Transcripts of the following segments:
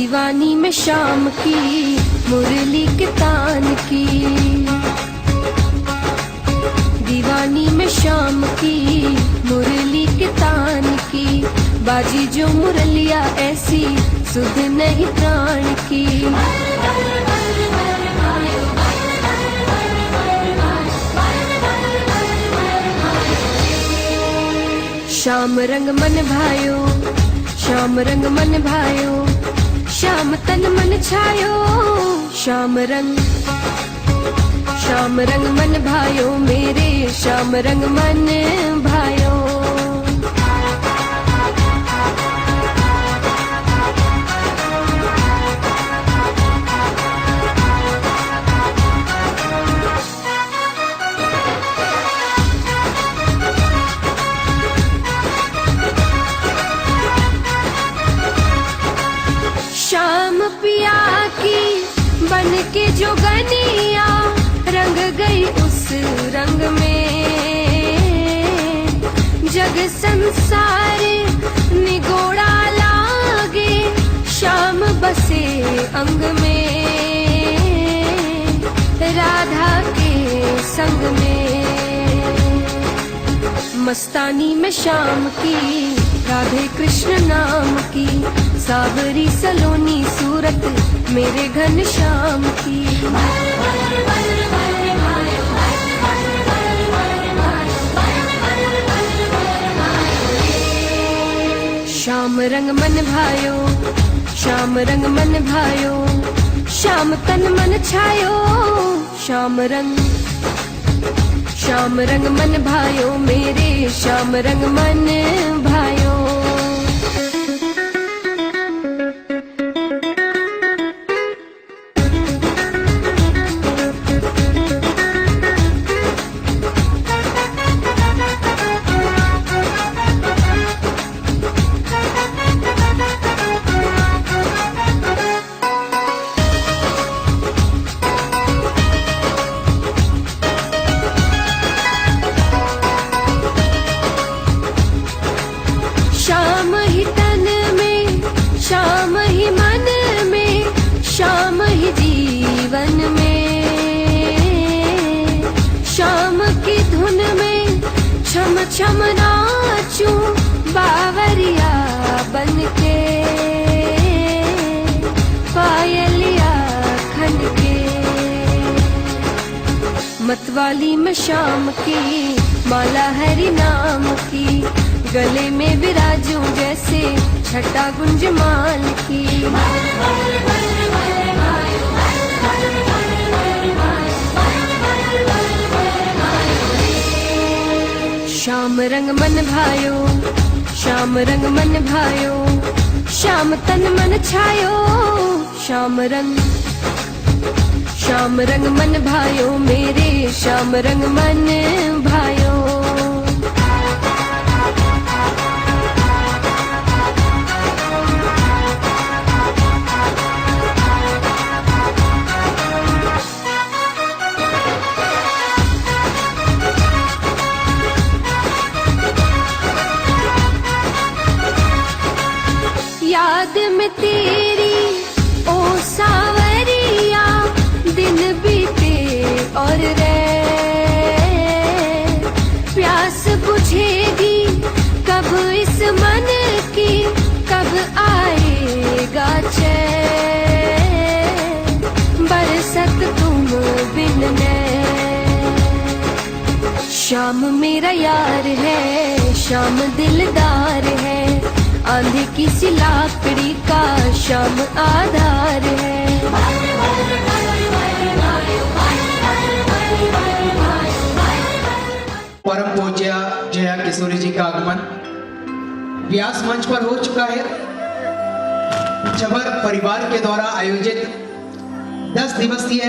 दीवानी में शाम की मुरली के तान की, दीवानी में शाम की मुरली के तान की, बाजी जो मुरलिया ऐसी सुध नहीं प्राण की। श्याम रंग मन भायो, श्याम रंग मन भायो, श्याम तन मन छायो, श्याम रंग मन भायो मेरे, श्याम रंग मन भायो। श्याम पिया की बन के जो गनिया रंग गई उस रंग में, जग संसार निगोड़ा लागे, श्याम बसे अंग में, राधा के संग में। मस्तानी में शाम की राधे कृष्ण नाम की, सावरी सलोनी सूरत मेरे घन श्याम की। श्याम रंग मन भायो, श्याम रंग मन भायो, श्याम तन मन छायो, श्याम रंग मन भायो मेरे, श्याम रंग मन भायो। श्याम ही तन में, श्याम ही मन में, श्याम ही जीवन में, श्याम की धुन में छम छम नाचूं बावरिया बन के, पायलिया खन के। मतवाली में शाम की माला हरि नाम की, गले में विराजूं जैसे छटा गुंजमाल की। श्याम रंग मन भायो, श्याम रंग मन भायो, श्याम तन मन छायो, श्याम रंग मन भायो मेरे, श्याम रंग मन भायो। याद में तेरी ओ सावरिया दिन बीते और रे, प्यास बुझेगी कब इस मन की, कब आएगा चैन, बरसत तुम बिन नैन। श्याम मेरा यार है, श्याम दिलदार है, आंधी की सी लाकड़ी का श्याम आधार है। परम पूज्य जया किशोरी जी का आगमन व्यास मंच पर हो चुका है। जबर परिवार के द्वारा आयोजित 10 दिवसीय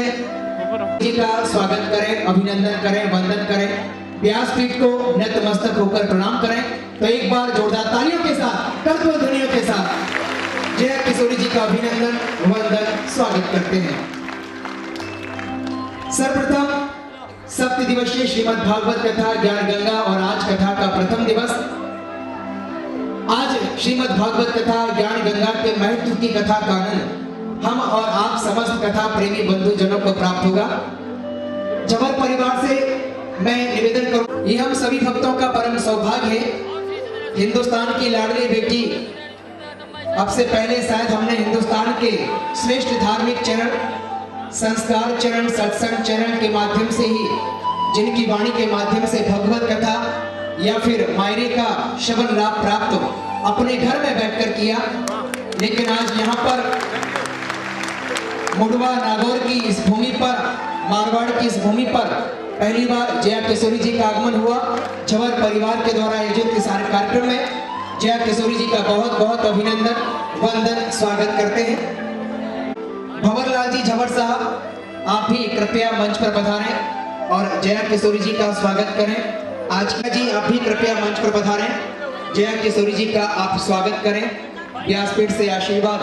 जी का स्वागत करें, अभिनंदन करें, वंदन करें, व्यासपीठ को नतमस्तक होकर प्रणाम करें। तो एक बार जोरदार तालियों के साथ, कर्तव्य के साथ जया किशोरी जी का अभिनंदन, वंदन, स्वागत करते हैं। सर्वप्रथम 7 दिवसीय श्रीमद् भागवत कथा ज्ञान गंगा और आज कथा का प्रथम दिवस आज श्रीमद् भागवत कथा ज्ञान गंगा के महत्व की कथा का आनंद हम और आप समस्त कथा प्रेमी बंधुजनों को प्राप्त होगा। जबर परिवार से मैं निवेदन करूं, ये हम सभी भक्तों का परम सौभाग्य है। हिंदुस्तान की लाडली बेटी, अब से पहले शायद हमने हिंदुस्तान के श्रेष्ठ धार्मिक चरण, संस्कार चरण, सत्संग चरण के माध्यम से ही, जिनकी वाणी के माध्यम से भगवत कथा या फिर मायरे का शब्द लाभ प्राप्त हो, अपने घर में बैठकर किया। लेकिन आज यहाँ पर मुडवा नागौर की इस भूमि पर, मारवाड़ की इस भूमि पर पहली बार जया किशोरी जी का आगमन हुआ। झवर परिवार के द्वारा आयोजित इस कार्यक्रम में जया किशोरी जी का बहुत बहुत अभिनंदन, वंदन, स्वागत करते हैं। भंवरलाल जी झवर साहब, आप भी कृपया मंच पर पधारें और जया किशोरी जी का स्वागत करें। आज का जी आप भी कृपया मंच पर पधारें, जया किशोरी जी का आप स्वागत करें। व्यासपीठ से आशीर्वाद,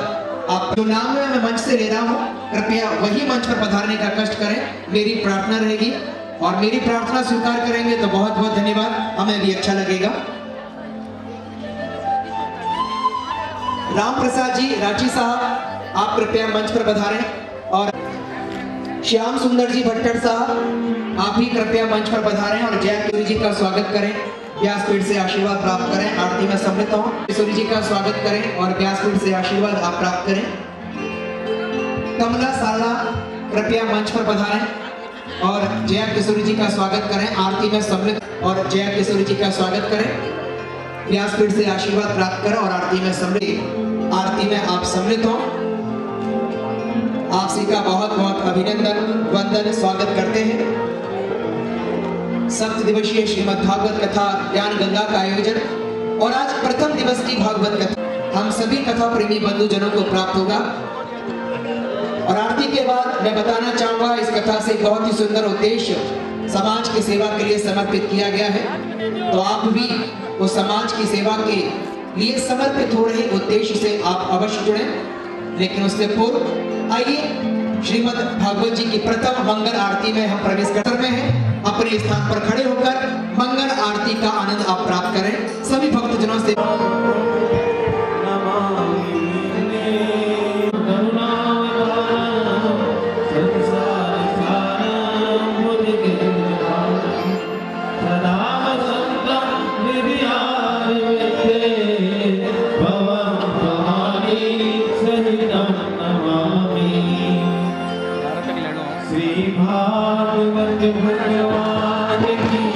आप जो नाम है मैं मंच से ले रहा हूँ, कृपया वही मंच पर पधारने का कष्ट करें, मेरी प्रार्थना रहेगी। और मेरी प्रार्थना स्वीकार करेंगे तो बहुत बहुत धन्यवाद, हमें भी अच्छा लगेगा। राम प्रसाद जी रांची साहब, आप कृपया मंच पर पधारें। और श्याम सुंदर जी भट्टर साहब, आप भी कृपया मंच पर पधारें और जया किशोरी जी का स्वागत करें, व्यासपीठ से आशीर्वाद प्राप्त करें। आरती में सम्मिलित हों, किशोरी जी का स्वागत करें और व्यासपीठ से आशीर्वाद आप प्राप्त करें। कमला साला कृपया मंच पर पधारें और जया किशोरी जी का स्वागत करें। आरती में सम्मिलित और जया किशोरी जी का स्वागत करें, व्यासपीठ से आशीर्वाद प्राप्त करें और आरती में सम्मिलित, आरती में आप सम्मिलित हों। आप सभी का बहुत बहुत अभिनंदन, वंदन, स्वागत करते हैं। सप्त दिवसीय श्रीमद् भागवत कथा ज्ञान गंगा का आयोजन और आज प्रथम दिवस की भागवत कथा हम सभी कथा प्रेमी बंधुजनों को प्राप्त होगा। और आरती के बाद मैं बताना चाहूंगा, इस कथा से बहुत ही सुंदर उद्देश्य समाज की सेवा के लिए समर्पित किया गया है। तो आप भी उस समाज की सेवा के लिए समर्पित हो रहे उद्देश्य से आप अवश्य जुड़ें। लेकिन उससे पूर्व आइए श्रीमद् भागवत जी की प्रथम मंगल आरती में हम प्रवेश कर में हैं। अपने स्थान पर खड़े होकर मंगल आरती का आनंद आप प्राप्त करें। सभी भक्तजनों से भगवान की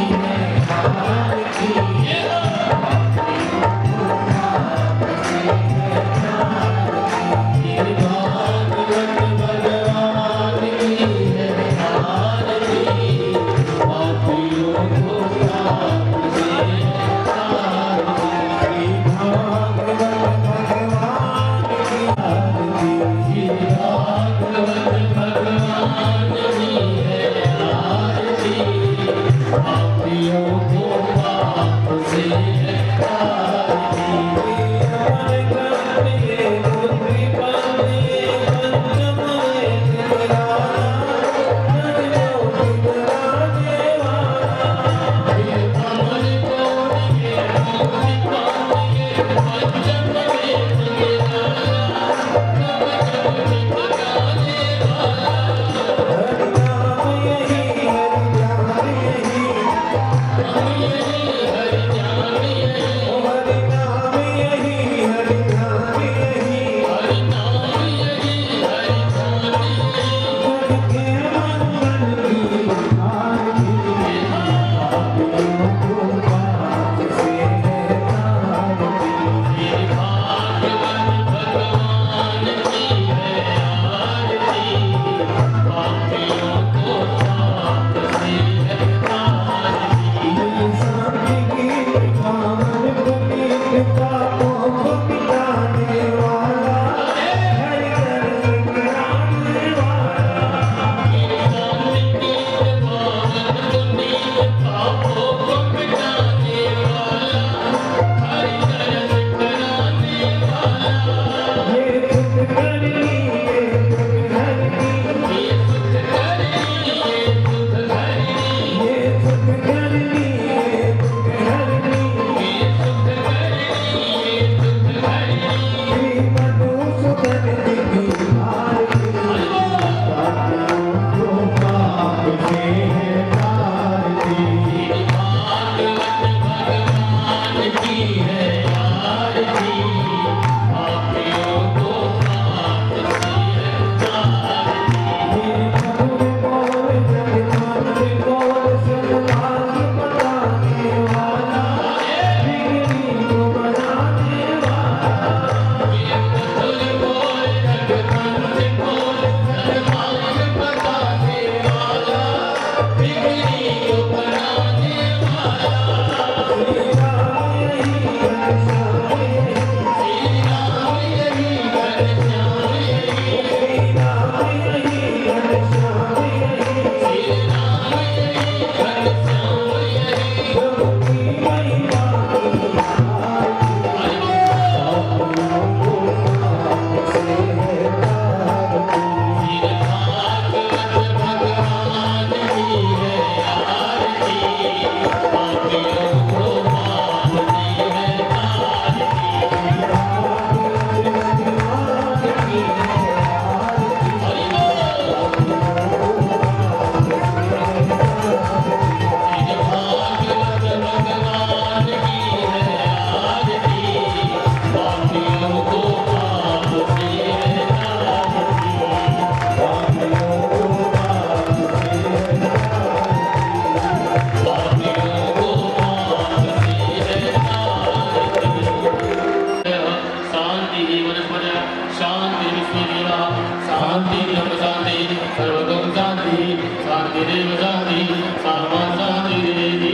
शांति वनस्पतय शांति विश्वेदेवा शांति ब्रह्म शांति सर्वगम शांति शांतिरेव शांति सामा शांतिरेवि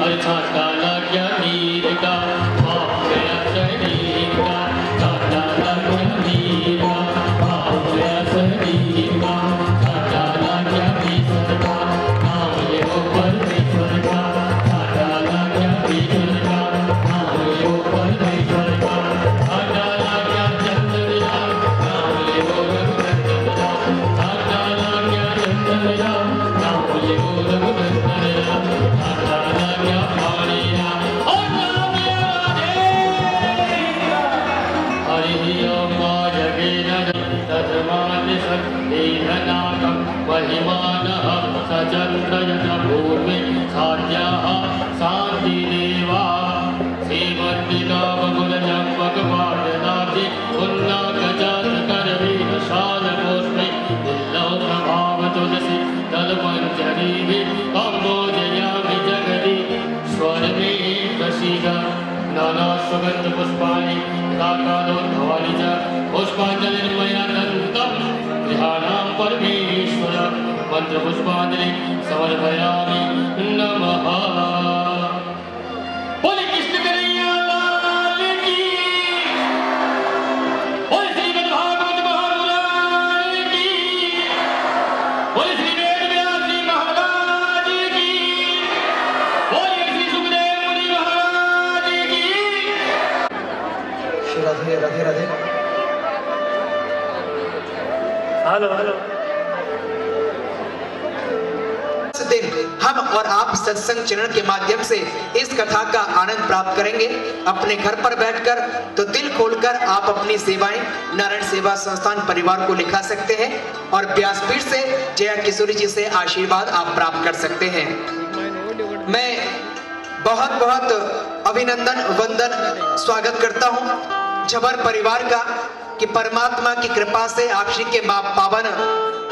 अर्चाटा लाग्यानीका भावयसनीका चाटा लाग्यानीका भावयसनीका चाटा लाग्यानीका नाम लेहो परमेश्वर का चाटा लाग्यानीका नाम लेहो परमेश्वर का चाटा लाग्याचंद्रया नाम लेहो रघुनंदनया चाटा लाग्याचंद्रया नाम लेहो रघुनंदनया चाटा लाग्यापाणिया और नाम हरि ओम जगेन तस्मात् सत्तेनाकं महिमानः सचन्द्रयत पूर्वे साध्याः शान्तिदेवा सेवन्तिकामकुलचम्पकपाटनाथि उन्नाकजातकरवीर शालपुष्पै दिल्लौकभावतुलसी दलपञ्चरीः कम्बोजयामि जगति स्वरमे प्रसीद नानासुगन्धपुष्पाणि काकालोद्भवानि च पुष्पाञ्जलिर्मया दन्तं गृहाणां परमेश्वर मन्त्रपुष्पाञ्जलि समर्पयामि नमः। बोले कृष्ण कन्हैया लाल की, बोले श्रीमद् भागवत महापुराण की, बोले श्री वेद व्यास जी महाराज की, बोले श्री सुखदेव मुनि महाराज की। श्री राधे राधे राधे। हेलो हेलो इस दिन हम और आप सत्संग चरण के माध्यम से इस कथा का आनंद प्राप्त करेंगे। अपने घर पर बैठकर तो दिल खोलकर आप अपनी सेवाएं नारायण सेवा संस्थान परिवार को लिखा सकते हैं और व्यासपीठ से जया किशोरी जी से आशीर्वाद आप प्राप्त कर सकते हैं। मैं बहुत बहुत अभिनंदन वंदन स्वागत करता हूं झबर परिवार का कि परमात्मा की कृपा से आप श्री के पावन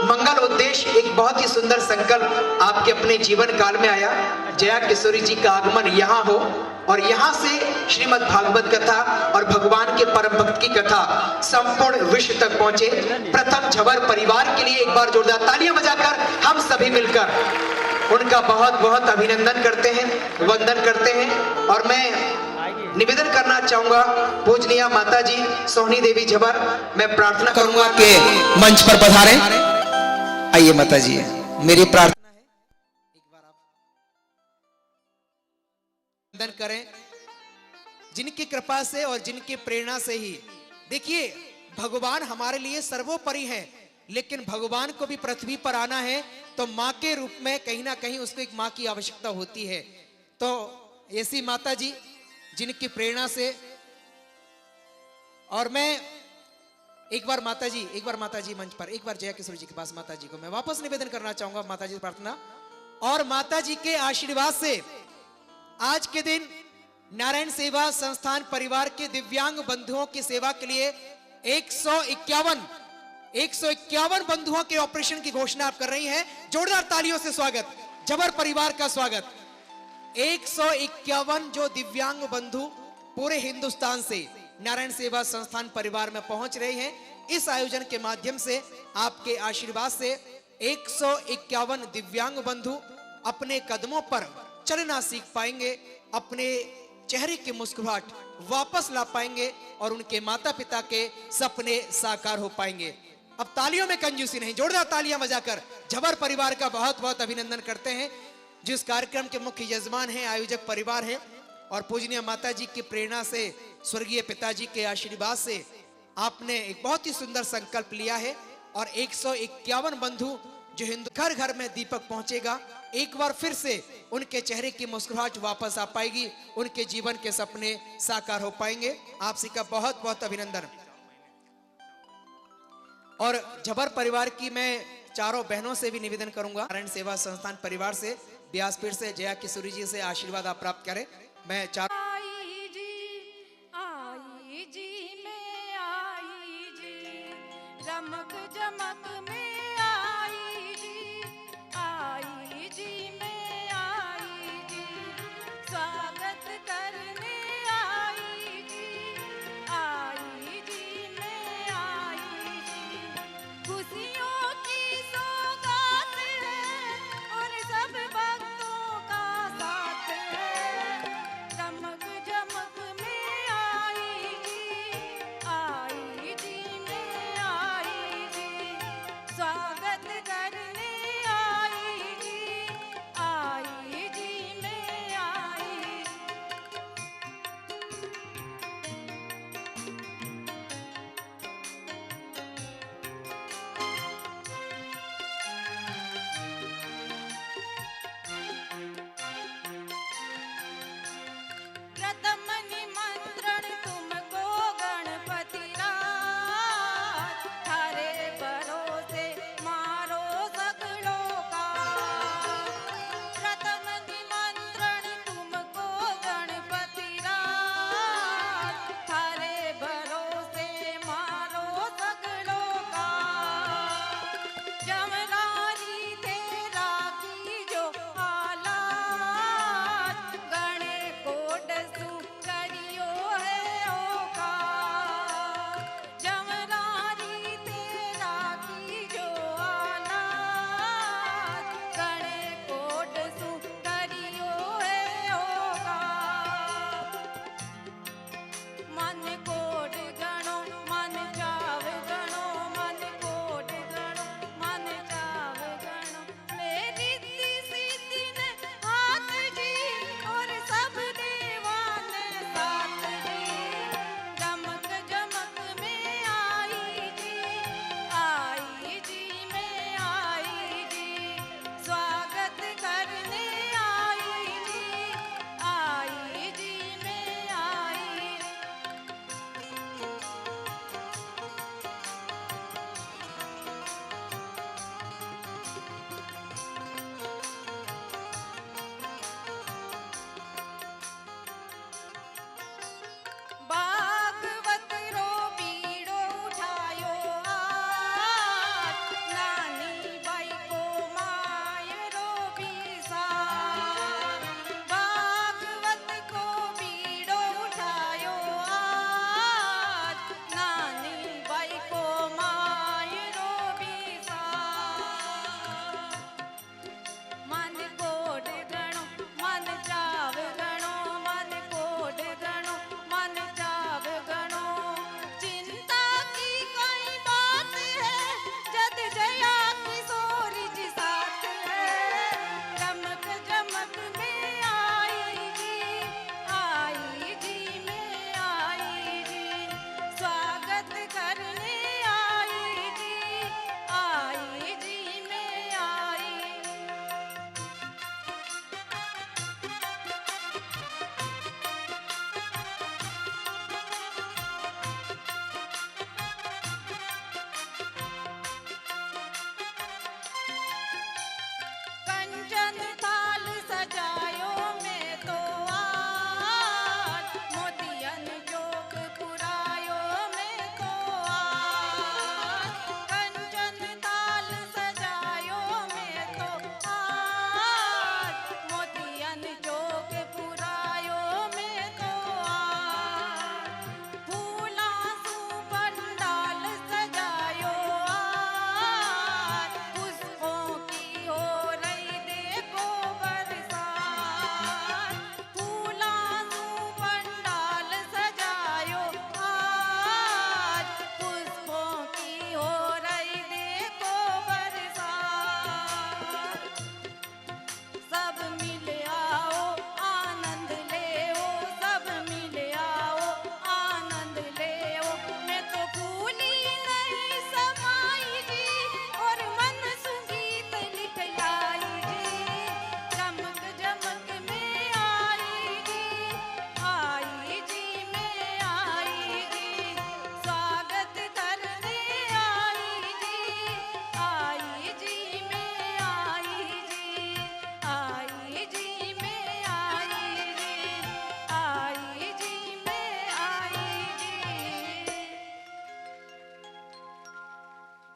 मंगल उद्देश्य एक बहुत ही सुंदर संकल्प आपके अपने जीवन काल में आया। जया किशोरी जी का आगमन यहाँ हो और यहाँ से श्रीमद् भागवत कथा और भगवान के परम भक्त की कथा संपूर्ण विश्व तक पहुंचे। प्रथम झबर परिवार के लिए एक बार जोरदार तालियां बजाकर हम सभी मिलकर उनका बहुत बहुत अभिनंदन करते हैं, वंदन करते हैं। और मैं निवेदन करना चाहूंगा पूजनीय माता जी सोहनी देवी झबर, मैं प्रार्थना करूंगा कि मंच पर पधारें। आइए माता जी, मेरी प्रार्थना है एक बार आप वंदन करें। जिनकी कृपा से और जिनकी प्रेरणा से ही देखिए भगवान हमारे लिए सर्वोपरि है, लेकिन भगवान को भी पृथ्वी पर आना है तो माँ के रूप में कहीं ना कहीं उसको एक माँ की आवश्यकता होती है। तो ऐसी माता जी जिनकी प्रेरणा से, और मैं एक बार माता जी मंच पर, एक बार जया किशोरी जी के पास माता जी को मैं वापस निवेदन करना चाहूंगा। माता जी प्रार्थना और माता जी के आशीर्वाद से आज के दिन नारायण सेवा संस्थान परिवार के दिव्यांग बंधुओं की सेवा के लिए 151 बंधुओं के ऑपरेशन की घोषणा आप कर रही हैं। जोरदार तालियों से स्वागत, झबर परिवार का स्वागत। 151 जो दिव्यांग बंधु पूरे हिंदुस्तान से नारायण सेवा संस्थान परिवार में पहुंच रहे हैं। इस आयोजन के माध्यम से आपके आशीर्वाद से 151 दिव्यांग बंधु अपने कदमों पर चलना सीख पाएंगे, अपने चेहरे की मुस्कुराहट वापस ला पाएंगे और उनके माता पिता के सपने साकार हो पाएंगे। अब तालियों में कंजूसी नहीं, जोरदार तालियां बजाकर झबर परिवार का बहुत बहुत अभिनंदन करते हैं। जिस कार्यक्रम के मुख्य यजमान हैं, आयोजक परिवार हैं और पूजनीय माता जी की प्रेरणा से, स्वर्गीय पिताजी के आशीर्वाद से आपने एक बहुत ही सुंदर संकल्प लिया है और 151 बंधु जो हिंदू घर घर में दीपक पहुंचेगा, एक बार फिर से उनके चेहरे की मुस्कुराहट वापस आ पाएगी, उनके जीवन के सपने साकार हो पाएंगे। आप सभी का बहुत बहुत अभिनंदन। और झबर परिवार की मैं चारों बहनों से भी निवेदन करूंगा, नारायण सेवा संस्थान परिवार से, व्यासपीठ से जया किशोरी जी से आशीर्वाद आप प्राप्त करें। मैं चार आई जी में आई जी, रमक जमक में आई जी में आई जी, स्वागत करने आई जी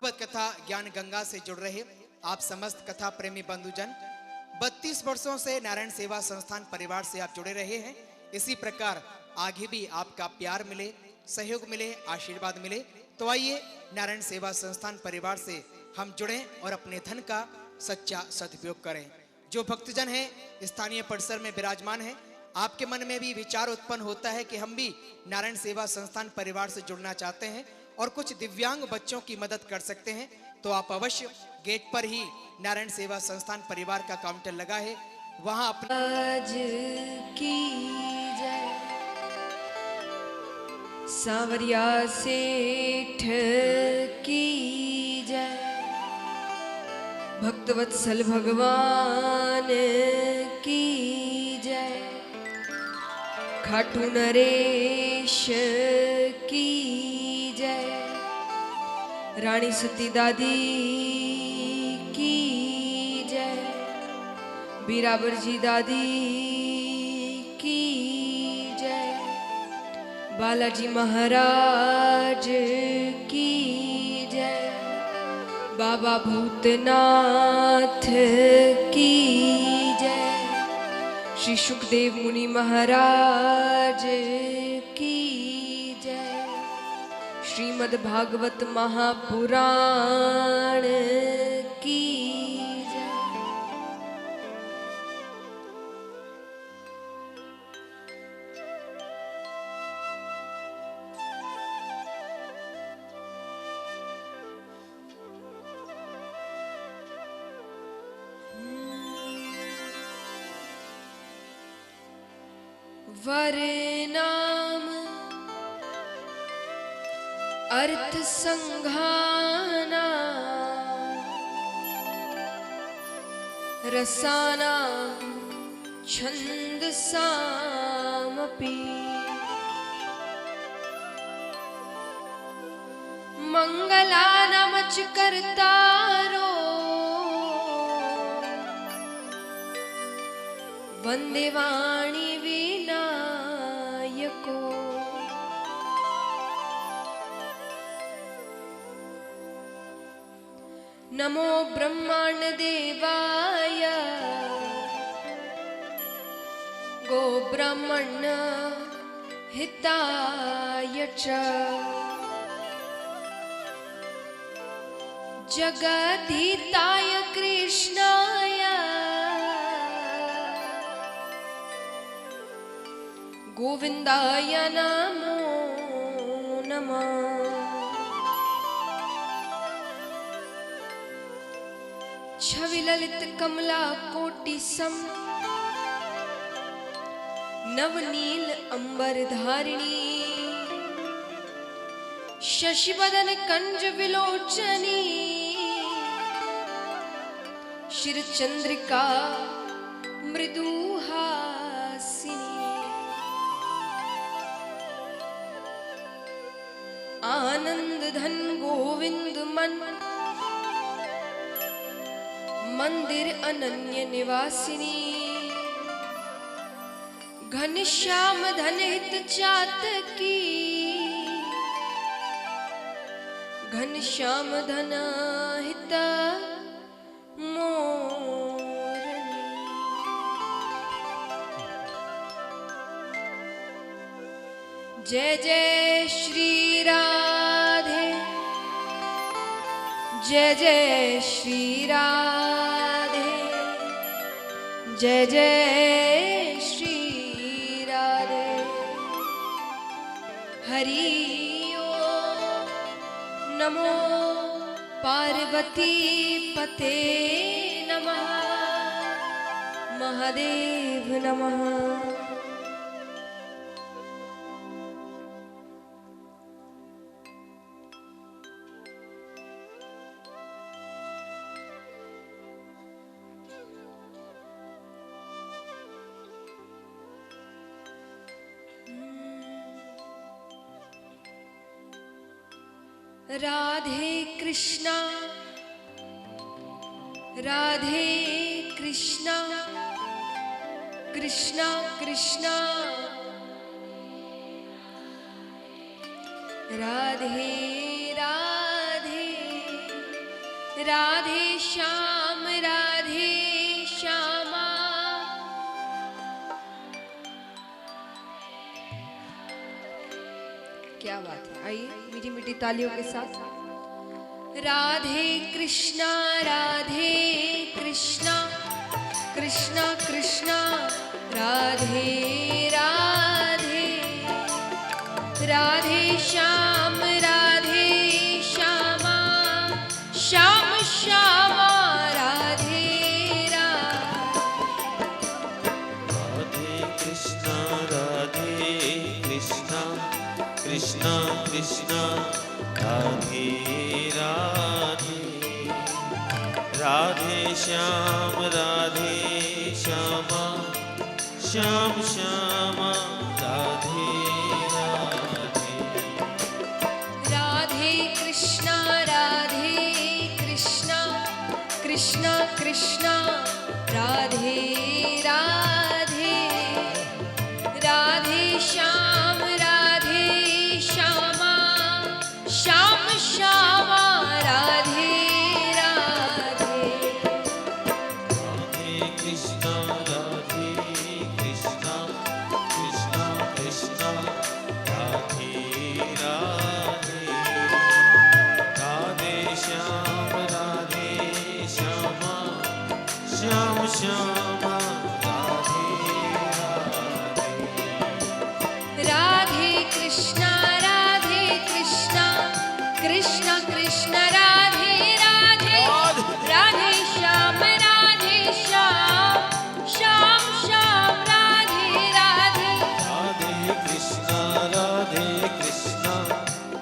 भगवत कथा ज्ञान गंगा से जुड़ रहे आप समस्त कथा प्रेमी बंधुजन, 32 वर्षों से नारायण सेवा संस्थान परिवार से आप जुड़े रहे हैं। इसी प्रकार आगे भी आपका प्यार मिले, सहयोग मिले, आशीर्वाद मिले। तो आइए नारायण सेवा संस्थान परिवार से हम जुड़ें और अपने धन का सच्चा सदुपयोग करें। जो भक्तजन हैं स्थानीय परिसर में विराजमान हैं, आपके मन में भी विचार उत्पन्न होता है कि हम भी नारायण सेवा संस्थान परिवार से जुड़ना चाहते हैं और कुछ दिव्यांग बच्चों की मदद कर सकते हैं, तो आप अवश्य गेट पर ही नारायण सेवा संस्थान परिवार का काउंटर लगा है, वहां अपना आज की जय, सांवरिया सेठ की जय, भक्तवत्सल भगवान की जय, खाटू नरेश की जय, रानी सती दादी की जय, बीराबर जी दादी की जय, बालाजी महाराज की जय, बाबा भूतनाथ की जय, श्री सुखदेव मुनि महाराज की जय, श्रीमद् भागवत महापुराण की जय। वरनाम अर्थ संघाना रसाना छंद सामपि मंगलानामच कर्तारो वंदे वाणी विनायको नमो ब्रह्मांड देवाय गो ब्राह्मण हिताय च जगद्धिताय कृष्णाय गोविंदाय नमो नमः। छवि ललित कमला कोटि सम नवनील अंबर धारिणी शशिवदन कंज विलोचनी शिर चंद्रिका मृदुहासिनी आनंद धन गोविंद मन मंदिर अनन्य निवासिनी घनश्याम धन हित चातकी घनश्याम धन हित मोरनी। जय जय श्री राधे जय जय श्री राधे जय जय श्री राधे। हरि ओम नमो पार्वती पते नमः महादेव नमः। राधे कृष्णा कृष्णा कृष्णा राधे राधे राधे श्याम राधे श्यामा। क्या बात है, आइए मीठी मीठी तालियों के साथ। राधे कृष्णा कृष्णा कृष्णा राधे राधे। राधे श्याम राधे श्यामा, श्याम श्यामा राधे राधे कृष्णा कृष्णा कृष्णा राधे राधे। राधे श्याम राधे श्यामा, श्याम श्यामा राधे राधे। राधे कृष्णा कृष्णा कृष्णा राधे राधे। राधे श्याम राधे श्यामा, श्याम श्यामा राधे राधे। राधे कृष्णा कृष्णा कृष्णा राधे राधे। राधे श्याम राधे श्यामा, श्याम श्यामा राधे राधे। राधे कृष्णा कृष्णा कृष्णा राधे राधे। राधे श्याम श्याम, श्याम श्याम राधे राधे। राधे कृष्णा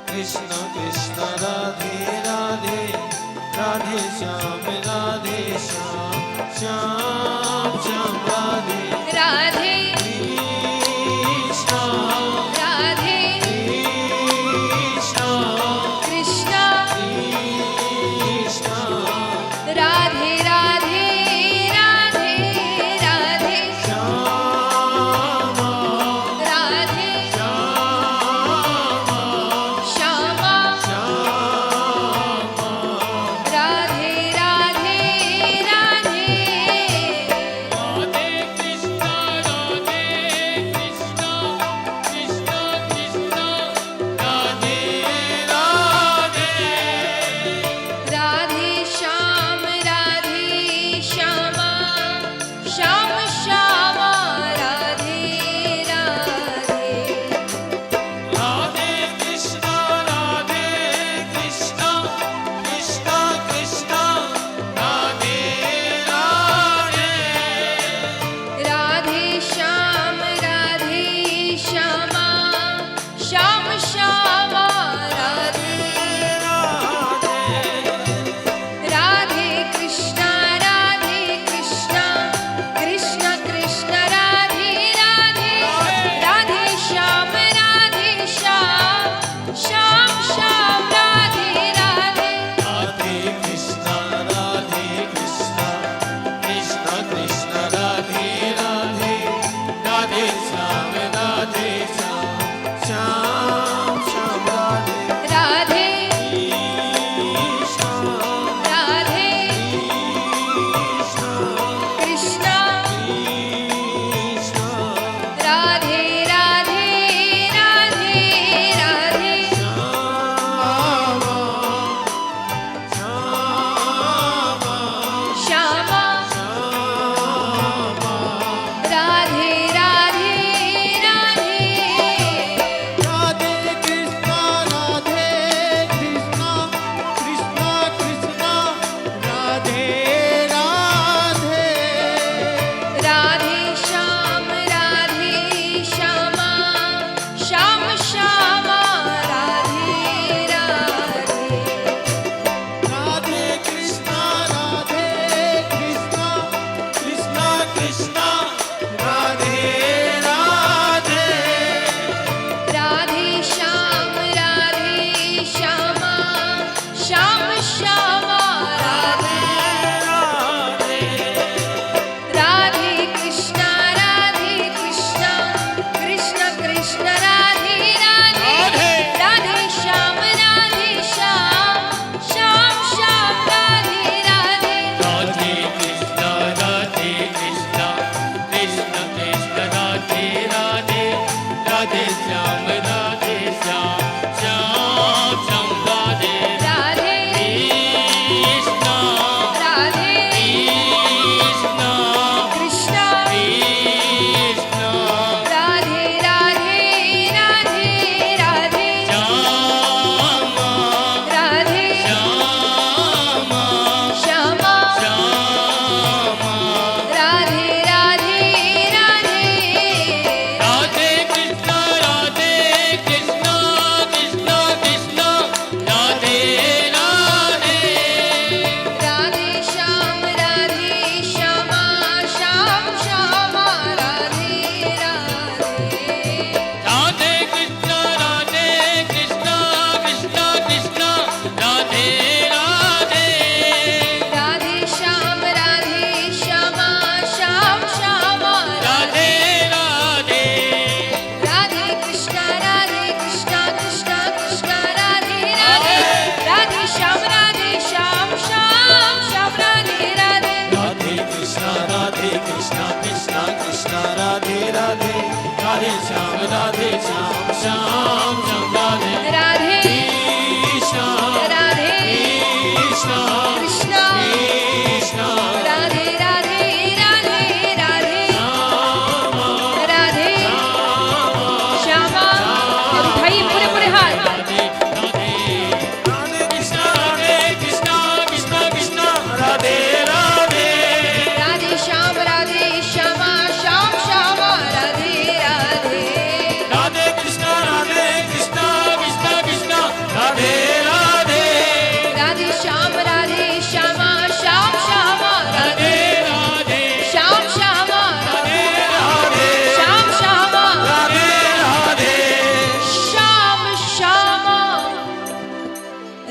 कृष्णा कृष्णा राधे राधे। राधे श्याम श्याम, श्याम श्याम राधे राधे कृष्णा राधे कृष्णा कृष्णा कृष्णा राधे राधे राधे राधे श्यामा राधे श्यामा श्यामा श्यामा राधे राधे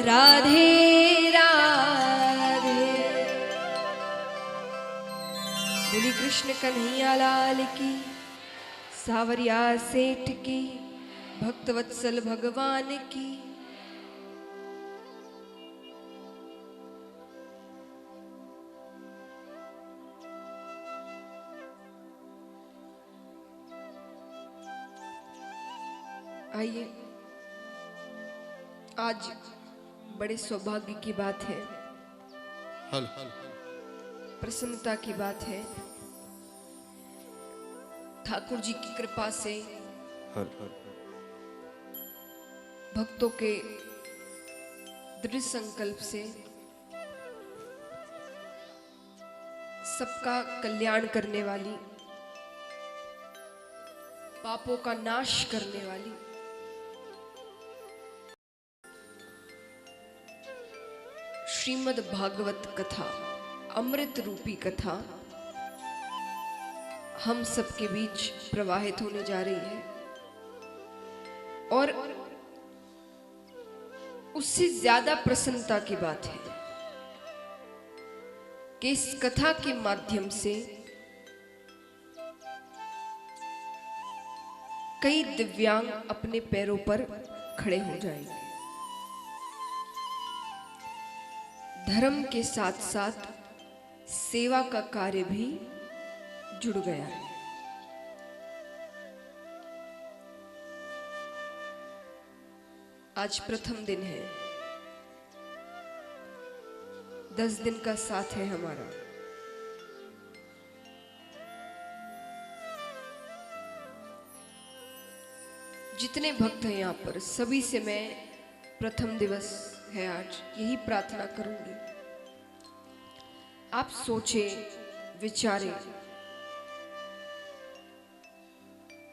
राधे राधे। बोली कृष्ण कन्हैया लाल की, सावरिया सेठ की, भक्तवत्सल भगवान की। आइए, आज बड़े सौभाग्य की बात है, प्रसन्नता की बात है। ठाकुर जी की कृपा से, भक्तों के दृढ़ संकल्प से, सबका कल्याण करने वाली, पापों का नाश करने वाली श्रीमद् भागवत कथा, अमृत रूपी कथा हम सबके बीच प्रवाहित होने जा रही है। और उससे ज्यादा प्रसन्नता की बात है कि इस कथा के माध्यम से कई दिव्यांग अपने पैरों पर खड़े हो जाएंगे। धर्म के साथ साथ सेवा का कार्य भी जुड़ गया है। आज प्रथम दिन है, 10 दिन का साथ है हमारा। जितने भक्त हैं यहाँ पर, सभी से मैं प्रथम दिवस है आज, यही प्रार्थना करूंगी। आप सोचें, विचारें,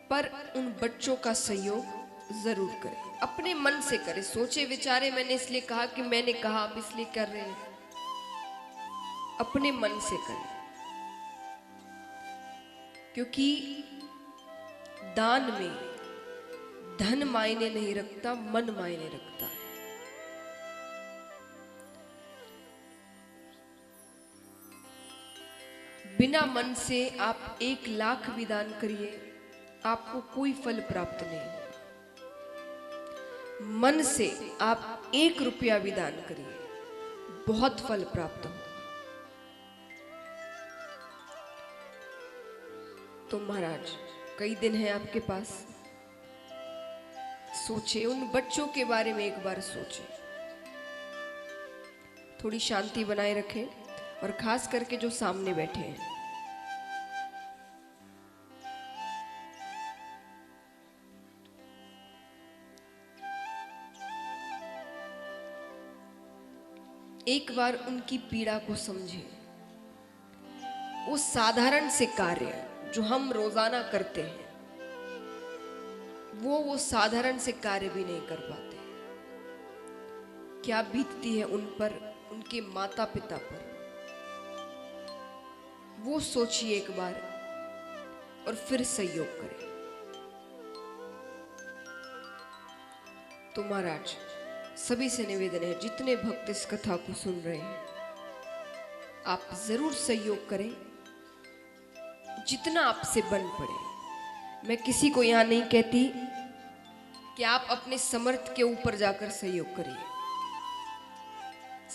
पर उन बच्चों का सहयोग जरूर करें, अपने मन से करें। सोचे विचारे मैंने इसलिए कहा कि मैंने कहा, आप इसलिए कर रहे हैं, अपने मन से करें। क्योंकि दान में धन मायने नहीं रखता, मन मायने रखता है। बिना मन से आप 1 लाख भी दान करिए, आपको कोई फल प्राप्त नहीं। मन से आप 1 रुपया भी दान करिए, बहुत फल प्राप्त हो। तो महाराज, कई दिन हैं आपके पास, सोचे, उन बच्चों के बारे में एक बार सोचे। थोड़ी शांति बनाए रखें, और खास करके जो सामने बैठे हैं, एक बार उनकी पीड़ा को समझे। वो साधारण से कार्य जो हम रोजाना करते हैं, वो साधारण से कार्य भी नहीं कर पाते। क्या बीतती है उन पर, उनके माता पिता पर, वो सोचिए एक बार, और फिर सहयोग करें। तो महाराज, सभी से निवेदन है, जितने भक्त इस कथा को सुन रहे हैं, आप जरूर सहयोग करें, जितना आपसे बन पड़े। मैं किसी को यहां नहीं कहती कि आप अपने समर्थ के ऊपर जाकर सहयोग करिए,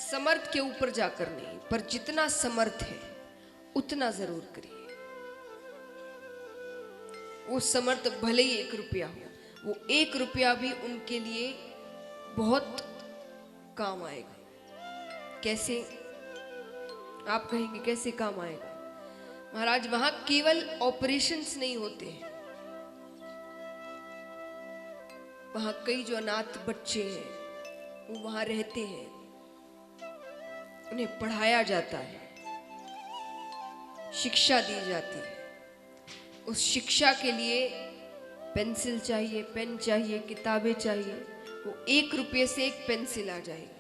समर्थ के ऊपर जाकर नहीं, पर जितना समर्थ है उतना जरूर करिए। वो समर्थ भले ही 1 रुपया हो, वो 1 रुपया भी उनके लिए बहुत काम आएगा। कैसे? आप कहेंगे कैसे काम आएगा? महाराज, वहां केवल ऑपरेशंस नहीं होते हैं, वहां कई जो अनाथ बच्चे हैं वो वहां रहते हैं, उन्हें पढ़ाया जाता है, शिक्षा दी जाती है। उस शिक्षा के लिए पेंसिल चाहिए, पेन चाहिए, किताबें चाहिए। वो 1 रुपये से 1 पेंसिल आ जाएगी,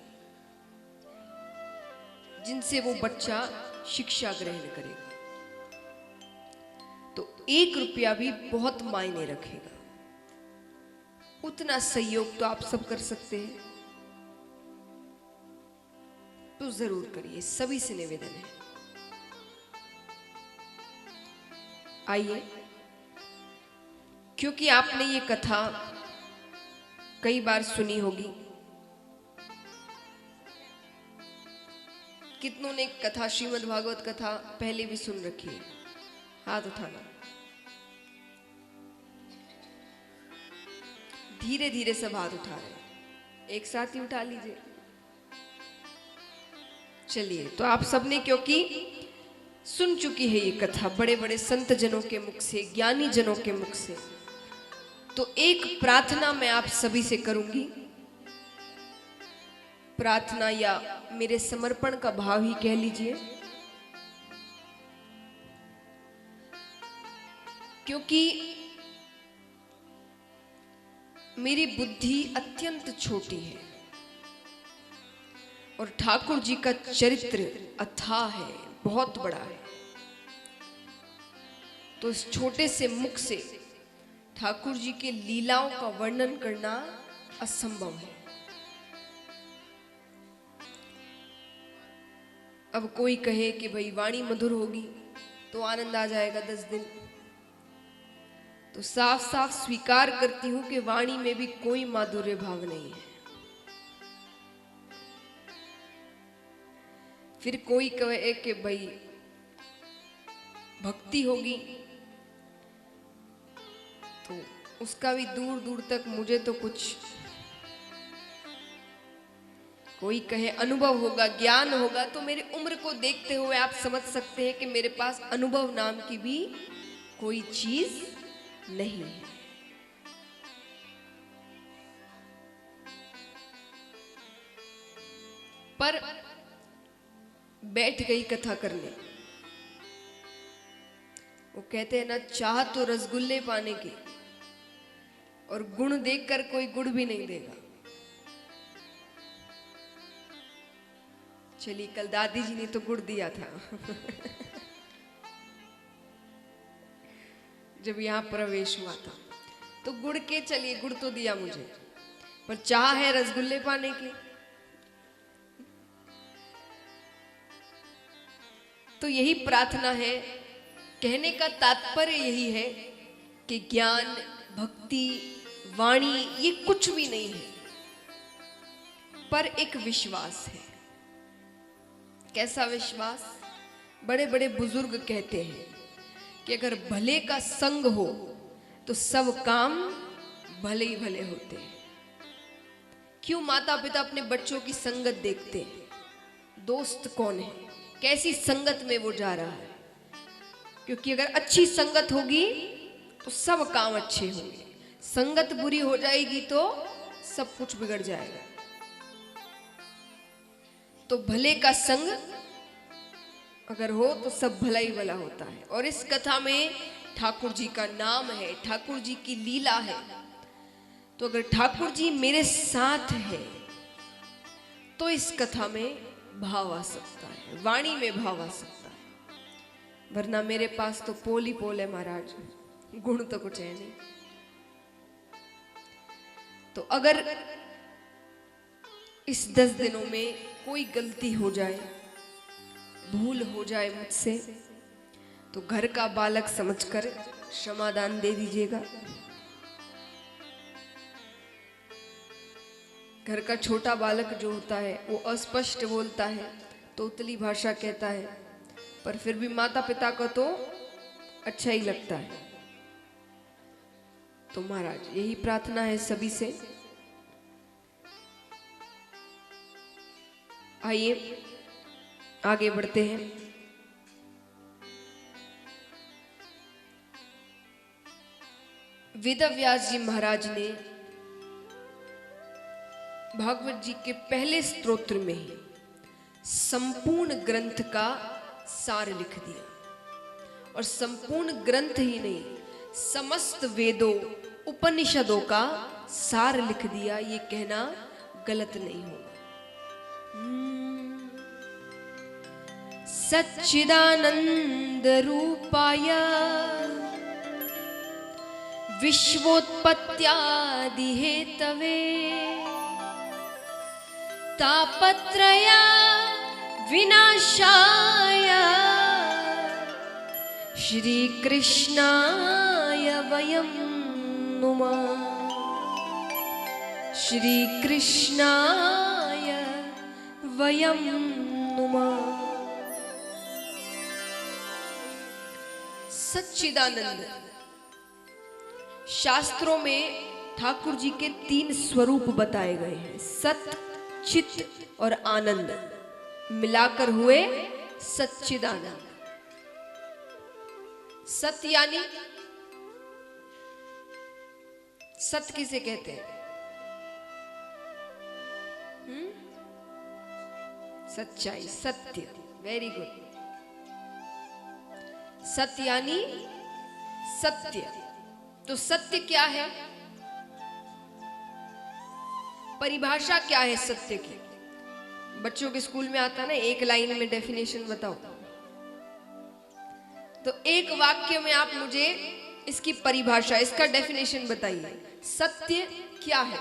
जिनसे वो बच्चा शिक्षा ग्रहण करेगा। तो 1 रुपया भी बहुत मायने रखेगा। उतना सहयोग तो आप सब कर सकते हैं। तो जरूर करिए, सभी से निवेदन है। आइए, क्योंकि आपने ये कथा कई बार सुनी होगी, कितनों ने कथा, श्रीमद् भागवत कथा पहले भी सुन रखी है? हाथ उठाना। धीरे धीरे सब हाथ उठा रहे हैं, एक साथ ही उठा लीजिए। चलिए, तो आप सबने क्योंकि सुन चुकी है ये कथा बड़े बड़े संत जनों के मुख से, ज्ञानी जनों के मुख से, तो एक प्रार्थना मैं आप सभी से करूंगी। प्रार्थना या मेरे समर्पण का भाव ही कह लीजिए, क्योंकि मेरी बुद्धि अत्यंत छोटी है और ठाकुर जी का चरित्र अथाह है, बहुत बड़ा है। तो इस छोटे से मुख से ठाकुर जी के लीलाओं का वर्णन करना असंभव है। अब कोई कहे कि भाई वाणी मधुर होगी तो आनंद आ जाएगा 10 दिन, तो साफ साफ स्वीकार करती हूं कि वाणी में भी कोई माधुर्य भाव नहीं है। फिर कोई कहे कि भाई भक्ति होगी, तो उसका भी दूर दूर तक मुझे तो कुछ, कोई कहे अनुभव होगा, ज्ञान होगा, तो मेरी उम्र को देखते हुए आप समझ सकते हैं कि मेरे पास अनुभव नाम की भी कोई चीज नहीं है। पर बैठ गई कथा करने। वो कहते हैं ना, चाह तो रसगुल्ले पाने की, और गुण देखकर कोई गुड़ भी नहीं देगा। चलिए, कल दादी जी ने तो गुड़ दिया था जब यहां प्रवेश हुआ था, तो गुड़ के, चलिए गुड़ तो दिया मुझे, पर चाह है रसगुल्ले पाने की। तो यही प्रार्थना है, कहने का तात्पर्य यही है कि ज्ञान, भक्ति, वाणी ये कुछ भी नहीं है, पर एक विश्वास है। कैसा विश्वास? बड़े बड़े बुजुर्ग कहते हैं कि अगर भले का संग हो तो सब काम भले ही भले होते हैं। क्यों माता पिता अपने बच्चों की संगत देखते हैं? दोस्त कौन है, कैसी संगत में वो जा रहा है? क्योंकि अगर अच्छी संगत होगी तो सब काम अच्छे होंगे, संगत बुरी हो जाएगी तो सब कुछ बिगड़ जाएगा। तो भले का संग अगर हो तो सब भला ही भला होता है। और इस कथा में ठाकुर जी का नाम है, ठाकुर जी की लीला है। तो अगर ठाकुर जी मेरे साथ है तो इस कथा में भाव आ सकता है, वाणी में भाव आ सकता है। वरना मेरे पास तो पोल ही पोल है महाराज, गुण तो कुछ है नहीं। तो अगर इस 10 दिनों में कोई गलती हो जाए, भूल हो जाए मुझसे, तो घर का बालक समझकर क्षमादान दे दीजिएगा। घर का छोटा बालक जो होता है वो अस्पष्ट बोलता है, तोतली भाषा कहता है, पर फिर भी माता पिता को तो अच्छा ही लगता है। तो महाराज यही प्रार्थना है सभी से। आइए आगे बढ़ते हैं। वेदव्यास जी महाराज ने भागवत जी के पहले स्तोत्र में ही संपूर्ण ग्रंथ का सार लिख दिया। और संपूर्ण ग्रंथ ही नहीं, समस्त वेदों, उपनिषदों का सार लिख दिया। ये कहना गलत नहीं होगा। सच्चिदानंद रूपाय विश्वोत्पत्त्यादि हेतवे तापत्रया विनाशाय श्रीकृष्णाय वयं नुमः। श्रीकृष्णाय वयं नुमः। सच्चिदानंद। शास्त्रों में ठाकुर जी के 3 स्वरूप बताए गए हैं, सत, चित और आनंद, मिलाकर हुए सच्चिदानंद। सत यानी, सत किसे कहते हैं? सच्चाई, सत्य। Very good. सत्य यानी सत्य। तो सत्य क्या है? परिभाषा क्या है सत्य की? बच्चों के स्कूल में आता है ना, एक लाइन में डेफिनेशन बताओ। तो एक वाक्य में आप मुझे इसकी परिभाषा, इसका डेफिनेशन बताइए। सत्य क्या है?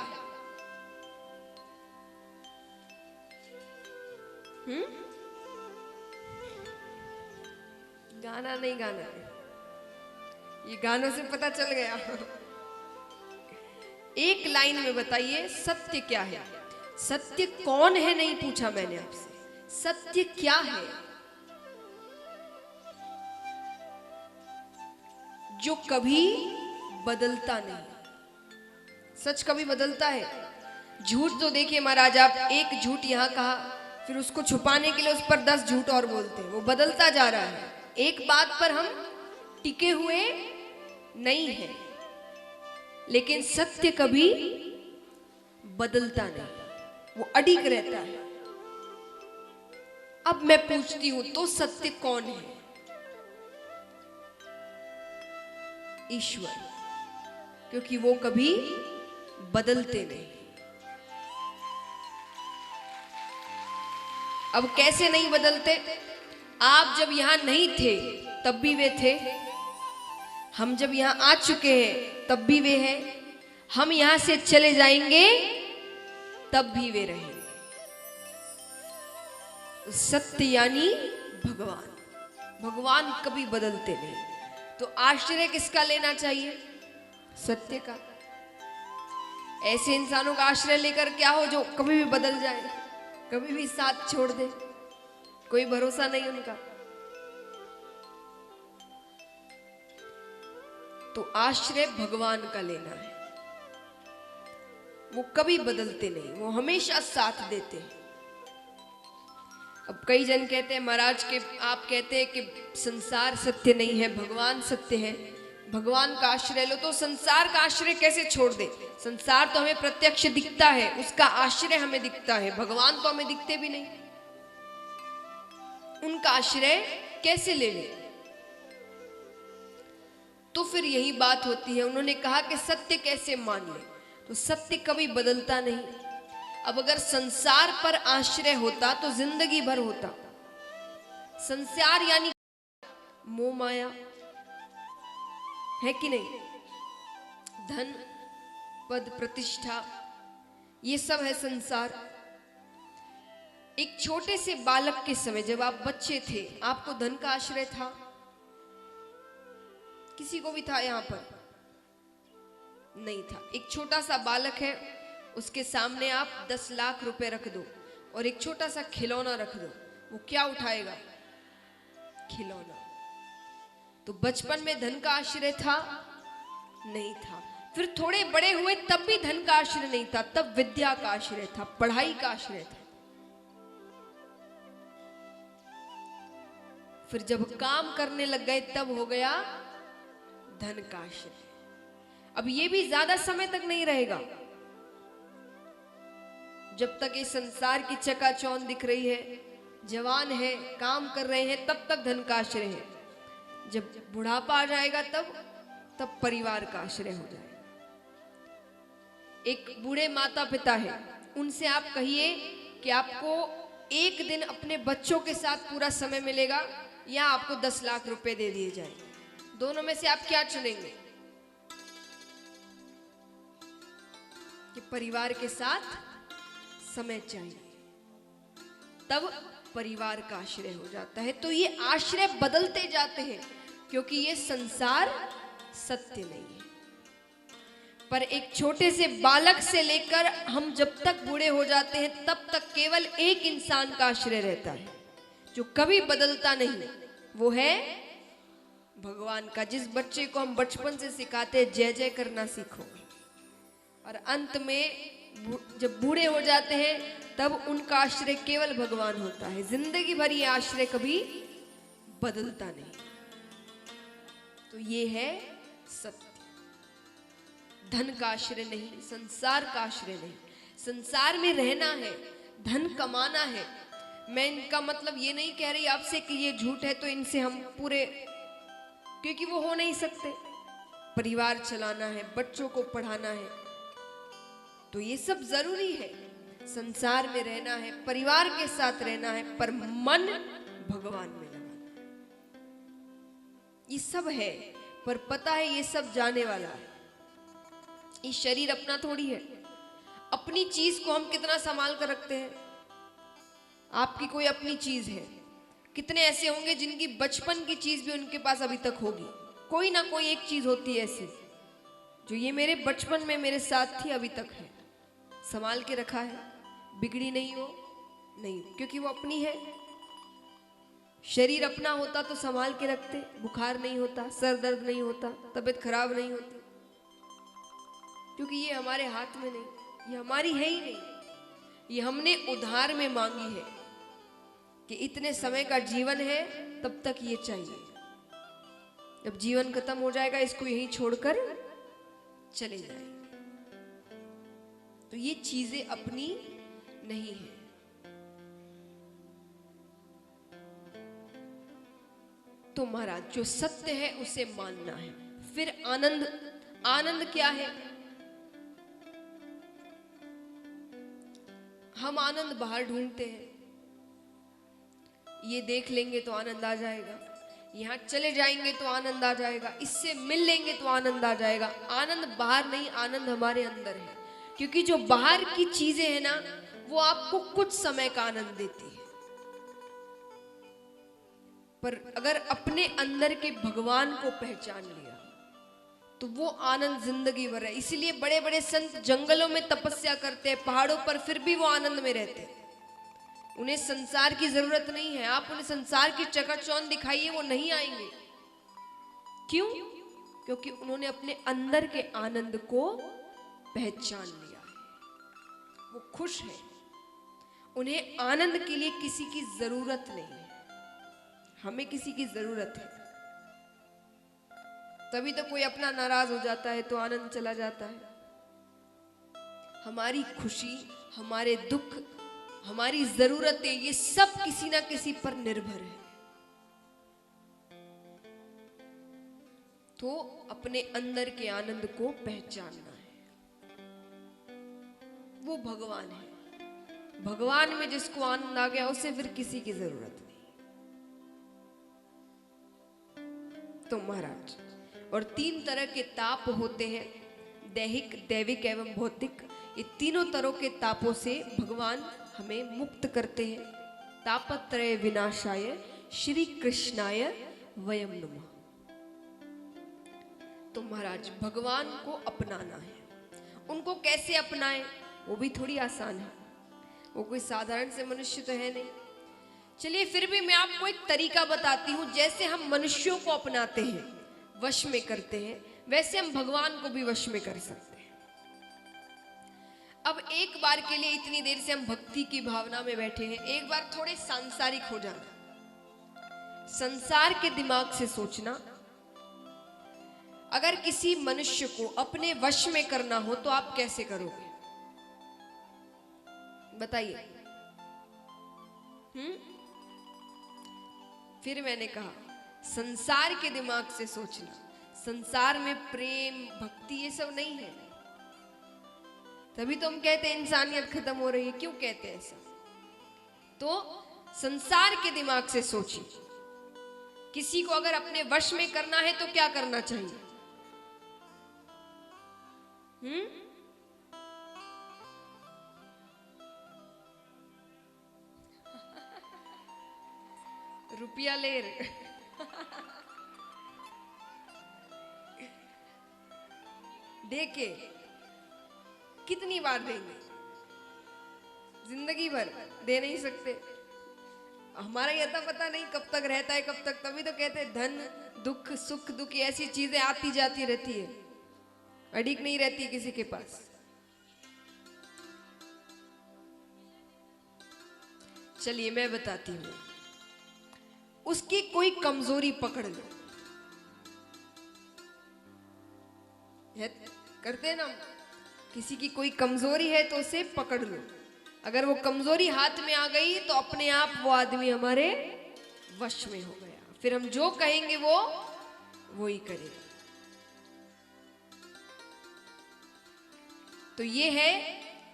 गाना नहीं गाना है, ये गानों से पता चल गया। एक लाइन में बताइए सत्य क्या है। सत्य कौन है नहीं पूछा मैंने आपसे, सत्य क्या है? जो कभी बदलता नहीं। सच कभी बदलता है? झूठ तो देखिए महाराज, आप एक झूठ यहां कहा, फिर उसको छुपाने के लिए उस पर 10 झूठ और बोलते हैं, वो बदलता जा रहा है। एक बात पर हम टिके हुए नहीं हैं। लेकिन सत्य कभी बदलता नहीं, वो अडिग रहता है। अब मैं पूछती हूं, तो सत्य कौन है? ईश्वर, क्योंकि वो कभी बदलते नहीं। अब कैसे नहीं बदलते? आप जब यहां नहीं थे तब भी वे थे, हम जब यहां आ चुके हैं तब भी वे हैं, हम यहां से चले जाएंगे तब भी वे रहेंगे। सत्य यानी भगवान। भगवान कभी बदलते नहीं। तो आश्रय किसका लेना चाहिए? सत्य का। ऐसे इंसानों का आश्रय लेकर क्या हो जो कभी भी बदल जाए, कभी भी साथ छोड़ दे, कोई भरोसा नहीं उनका। तो आश्रय भगवान का लेना है। वो कभी बदलते नहीं, वो हमेशा साथ देते हैं। अब कई जन कहते हैं महाराज के, आप कहते हैं कि संसार सत्य नहीं है, भगवान सत्य है, भगवान का आश्रय लो। तो संसार का आश्रय कैसे छोड़ दे? संसार तो हमें प्रत्यक्ष दिखता है, उसका आश्रय हमें दिखता है, भगवान तो हमें दिखते भी नहीं। उनका आश्रय कैसे ले ले? तो फिर यही बात होती है। उन्होंने कहा कि सत्य कैसे मान ले? तो सत्य कभी बदलता नहीं। अब अगर संसार पर आश्रय होता तो जिंदगी भर होता। संसार यानी मोह माया है कि नहीं? धन, पद, प्रतिष्ठा, ये सब है संसार। एक छोटे से बालक के समय, जब आप बच्चे थे, आपको धन का आश्रय था? किसी को भी था यहां पर? नहीं था। एक छोटा सा बालक है, उसके सामने आप 10 लाख रुपए रख दो और एक छोटा सा खिलौना रख दो, वो क्या उठाएगा? खिलौना। तो बचपन में धन का आश्रय था? नहीं था। फिर थोड़े बड़े हुए तब भी धन का आश्रय नहीं था, तब विद्या का आश्रय था, पढ़ाई का आश्रय था। फिर जब काम करने लग गए तब हो गया धन का आश्रय। अब ये भी ज्यादा समय तक नहीं रहेगा। जब तक इस संसार की चकाचौंध दिख रही है, जवान है, काम कर रहे हैं, तब तक धन का आश्रय है। जब बुढ़ापा आ जाएगा तब परिवार का आश्रय हो जाएगा। एक बूढ़े माता पिता है, उनसे आप कहिए कि आपको एक दिन अपने बच्चों के साथ पूरा समय मिलेगा या आपको 10 लाख रुपए दे दिए जाए, दोनों में से आप क्या चुनेंगे? कि परिवार के साथ समय चाहिए। तब परिवार का आश्रय हो जाता है। तो ये आश्रय बदलते जाते हैं, क्योंकि ये संसार सत्य नहीं है। पर एक छोटे से बालक से लेकर हम जब तक बूढ़े हो जाते हैं तब तक केवल एक इंसान का आश्रय रहता है जो कभी बदलता नहीं, वो है भगवान का। जिस बच्चे को हम बचपन से सिखाते हैं जय जय करना सीखो, और अंत में जब बूढ़े हो जाते हैं तब उनका आश्रय केवल भगवान होता है। जिंदगी भर ये आश्रय कभी बदलता नहीं। तो ये है सत्य। धन का आश्रय नहीं, संसार का आश्रय नहीं। संसार में रहना है, धन कमाना है। मैं इनका मतलब ये नहीं कह रही आपसे कि ये झूठ है तो इनसे हम पूरे, क्योंकि वो हो नहीं सकते। परिवार चलाना है, बच्चों को पढ़ाना है, तो ये सब जरूरी है। संसार में रहना है, परिवार के साथ रहना है, पर मन भगवान में लगाना। ये सब है, पर पता है ये सब जाने वाला है। ये शरीर अपना थोड़ी है। अपनी चीज को हम कितना संभाल कर रखते हैं। आपकी कोई अपनी चीज है। कितने ऐसे होंगे जिनकी बचपन की चीज भी उनके पास अभी तक होगी। कोई ना कोई एक चीज होती है ऐसी जो ये मेरे बचपन में मेरे साथ थी, अभी तक है, संभाल के रखा है, बिगड़ी नहीं हो, नहीं, क्योंकि वो अपनी है। शरीर अपना होता तो संभाल के रखते, बुखार नहीं होता, सर दर्द नहीं होता, तबीयत खराब नहीं होती, क्योंकि ये हमारे हाथ में नहीं, ये हमारी है ही नहीं। ये हमने उधार में मांगी है कि इतने समय का जीवन है, तब तक ये चाहिए। जब जीवन खत्म हो जाएगा इसको यहीं छोड़कर चले जाए। तो ये चीजें अपनी नहीं है। तो महाराज जो सत्य है उसे मानना है। फिर आनंद, आनंद क्या है? हम आनंद बाहर ढूंढते हैं। ये देख लेंगे तो आनंद आ जाएगा, यहां चले जाएंगे तो आनंद आ जाएगा, इससे मिल लेंगे तो आनंद आ जाएगा। आनंद बाहर नहीं, आनंद हमारे अंदर है। क्योंकि जो बाहर की चीजें हैं ना, वो आपको कुछ समय का आनंद देती है, पर अगर अपने अंदर के भगवान को पहचान लिया तो वो आनंद जिंदगी भर है। इसीलिए बड़े बड़े संत जंगलों में तपस्या करते हैं, पहाड़ों पर, फिर भी वो आनंद में रहते हैं। उन्हें संसार की जरूरत नहीं है। आप उन्हें संसार की चकाचौंध दिखाइए, वो नहीं आएंगे। क्यों? क्योंकि उन्होंने अपने अंदर के आनंद को पहचान लिया है। वो खुश है। उन्हें आनंद के लिए किसी की जरूरत नहीं है। हमें किसी की जरूरत है। तभी तो कोई अपना नाराज हो जाता है तो आनंद चला जाता है। हमारी खुशी, हमारे दुख, हमारी जरूरतें, ये सब किसी ना किसी पर निर्भर है। तो अपने अंदर के आनंद को पहचानना है। वो भगवान है। भगवान में जिसको आनंद आ गया उसे फिर किसी की जरूरत नहीं। तो महाराज, और 3 तरह के ताप होते हैं, दैहिक, दैविक एवं भौतिक। ये तीनों तरह के तापों से भगवान हमें मुक्त करते हैं। तापत्रय विनाशाय श्री कृष्णाय वयम नमः। तो महाराज भगवान को अपनाना है। उनको कैसे अपनाएं? वो भी थोड़ी आसान है। वो कोई साधारण से मनुष्य तो है नहीं। चलिए फिर भी मैं आपको एक तरीका बताती हूं। जैसे हम मनुष्यों को अपनाते हैं, वश में करते हैं, वैसे हम भगवान को भी वश में कर सकते हैं। अब एक बार के लिए, इतनी देर से हम भक्ति की भावना में बैठे हैं, एक बार थोड़े सांसारिक हो जाना। संसार के दिमाग से सोचना। अगर किसी मनुष्य को अपने वश में करना हो तो आप कैसे करोगे? बताइए। फिर मैंने कहा, संसार के दिमाग से सोचना। संसार में प्रेम, भक्ति, ये सब नहीं है। तभी तो हम कहते हैं इंसानियत खत्म हो रही है। क्यों कहते हैं ऐसा? तो संसार के दिमाग से सोचिए। किसी को अगर अपने वश में करना है तो क्या करना चाहिए? रुपया ले रहे दे के कितनी बार देंगे? जिंदगी भर दे नहीं सकते। हमारा ये तो पता नहीं कब तक रहता है, कब तक। तभी तो कहते हैं धन दुख सुख दुख ऐसी चीजें आती जाती रहती है, अड़िग नहीं रहती किसी के पास। चलिए मैं बताती हूं, उसकी कोई कमजोरी पकड़ लो। करते हैं ना, किसी की कोई कमजोरी है तो उसे पकड़ लो। अगर वो कमजोरी हाथ में आ गई तो अपने आप वो आदमी हमारे वश में हो गया। फिर हम जो कहेंगे वो ही करेगा। तो ये है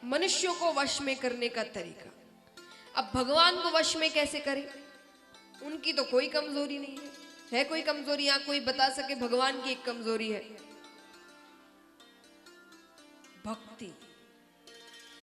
मनुष्यों को वश में करने का तरीका। अब भगवान को वश में कैसे करें? उनकी तो कोई कमजोरी नहीं है कोई कमजोरी? यहां कोई बता सके भगवान की एक कमजोरी है? भक्ति।